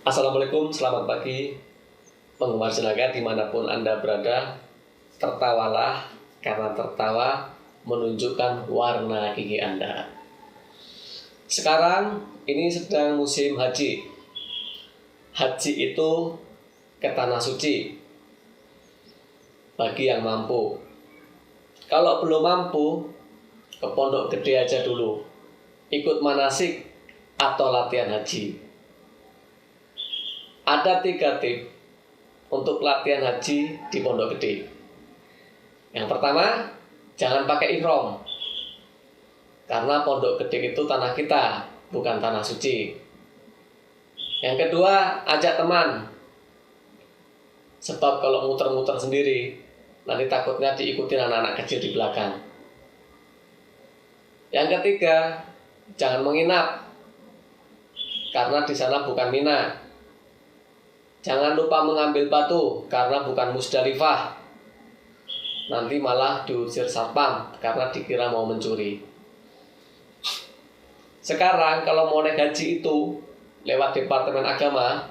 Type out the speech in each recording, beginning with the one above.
Assalamualaikum, selamat pagi penggemar Senaga dimanapun Anda berada. Tertawalah, karena tertawa menunjukkan warna gigi Anda. Sekarang ini sedang musim haji. Haji itu ke tanah suci bagi yang mampu. Kalau belum mampu, ke pondok gede aja dulu, ikut manasik atau latihan haji. Ada 3 tips untuk latihan haji di pondok gede. Yang pertama, jangan pakai ihram, karena pondok gede itu tanah kita, bukan tanah suci. Yang kedua, ajak teman, sebab kalau muter-muter sendiri, nanti takutnya diikuti anak-anak kecil di belakang. Yang ketiga, jangan menginap, karena di sana bukan Mina. Jangan lupa mengambil batu, karena bukan Musdalifah. Nanti malah diusir satpam, karena dikira mau mencuri. Sekarang kalau mau naik haji itu, lewat Departemen Agama,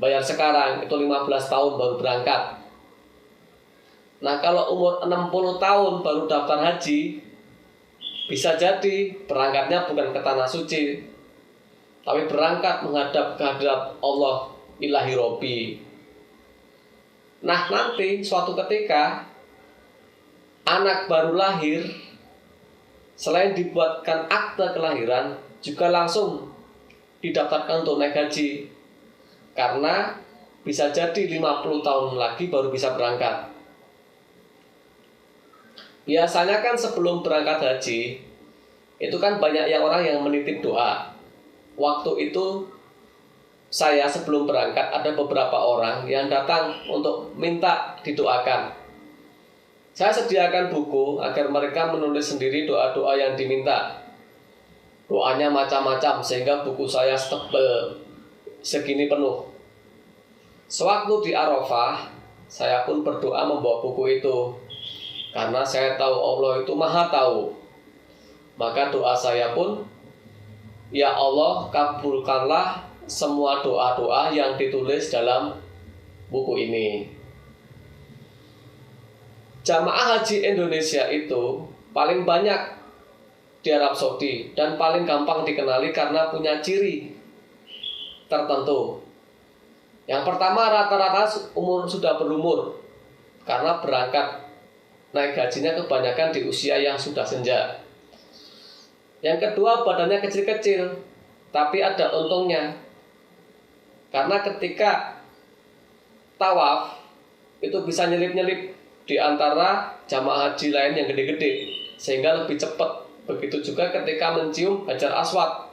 bayar sekarang, itu 15 tahun baru berangkat. Nah, kalau umur 60 tahun baru daftar haji, bisa jadi berangkatnya bukan ke tanah suci, tapi berangkat menghadap kehadirat Allah Ilahi Robbi. Nah, nanti suatu ketika anak baru lahir, selain dibuatkan akte kelahiran, juga langsung didaftarkan untuk naik haji, karena bisa jadi 50 tahun lagi baru bisa berangkat. Biasanya kan sebelum berangkat haji, itu kan banyak orang yang menitip doa. Waktu itu saya sebelum berangkat ada beberapa orang yang datang untuk minta didoakan. Saya sediakan buku agar mereka menulis sendiri doa-doa yang diminta. Doanya macam-macam sehingga buku saya setebal segini penuh. Sewaktu di Arafah, saya pun berdoa membawa buku itu, karena saya tahu Allah itu Maha Tahu. Maka doa saya pun, ya Allah, kabulkanlah semua doa-doa yang ditulis dalam buku ini. Jamaah haji Indonesia itu paling banyak di Arab Saudi dan paling gampang dikenali karena punya ciri tertentu. Yang pertama, rata-rata sudah berumur, karena berangkat naik hajinya kebanyakan di usia yang sudah senja. Yang kedua, badannya kecil-kecil, tapi ada untungnya, karena ketika tawaf itu bisa nyelip-nyelip di antara jamaah haji lain yang gede-gede, sehingga lebih cepat. Begitu juga ketika mencium Hajar Aswad.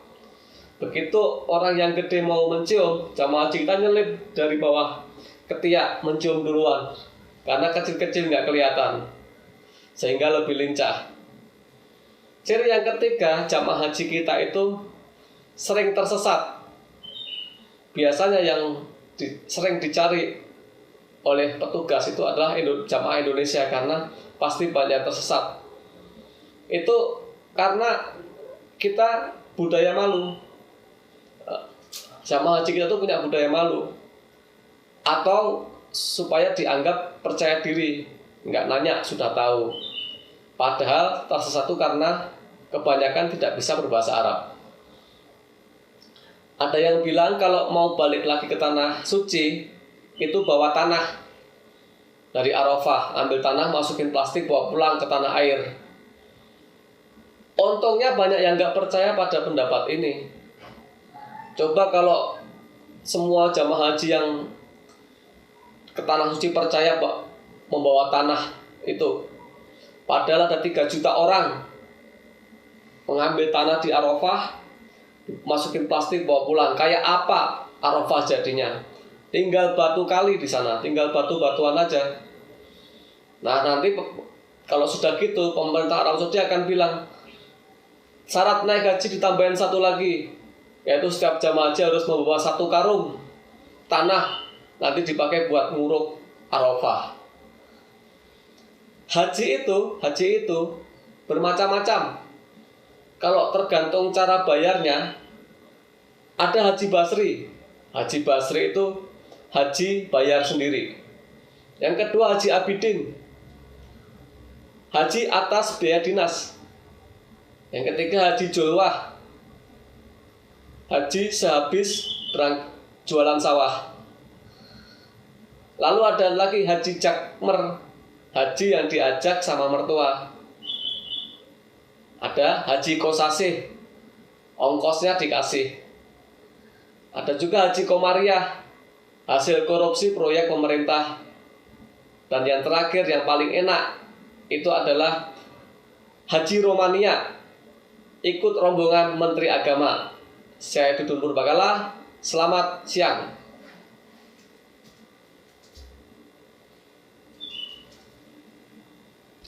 Begitu orang yang gede mau mencium, jamaah haji kita nyelip dari bawah ketiak, mencium duluan, karena kecil-kecil nggak kelihatan, sehingga lebih lincah. Ciri yang ketiga, jamaah haji kita itu sering tersesat. Biasanya yang sering dicari oleh petugas itu adalah jamaah Indonesia, karena pasti banyak tersesat. Itu karena kita budaya malu. Jamaah haji kita tuh punya budaya malu, atau supaya dianggap percaya diri, nggak nanya sudah tahu. Padahal tersesat itu karena kebanyakan tidak bisa berbahasa Arab. Ada yang bilang kalau mau balik lagi ke tanah suci, itu bawa tanah dari Arafah, ambil tanah, masukin plastik, bawa pulang ke tanah air. Untungnya banyak yang nggak percaya pada pendapat ini. Coba kalau semua jamaah haji yang ke tanah suci percaya membawa tanah itu, padahal ada 3 juta orang mengambil tanah di Arafah, masukin plastik, bawa pulang. Kayak apa Arafah jadinya? Tinggal batu kali di sana, tinggal batu-batuan aja. Nah, nanti kalau sudah gitu, pemerintah Arab Saudi akan bilang, syarat naik haji ditambahin 1 lagi, yaitu setiap jamaah haji harus membawa 1 karung tanah, nanti dipakai buat nguruk Arafah. Haji itu bermacam-macam. Kalau tergantung cara bayarnya, ada haji basri. Haji Basri itu haji bayar sendiri. Yang kedua Haji Abidin, haji atas biaya dinas. Yang ketiga Haji Julwah, haji sehabis jualan sawah. Lalu ada lagi Haji Jakmer, haji yang diajak sama mertua. Ada Haji Kosasih, ongkosnya dikasih. Ada juga Haji Komariah, hasil korupsi proyek pemerintah. Dan yang terakhir yang paling enak itu adalah Haji Romania, ikut rombongan Menteri Agama. Saya Dudun Purbakala, selamat siang.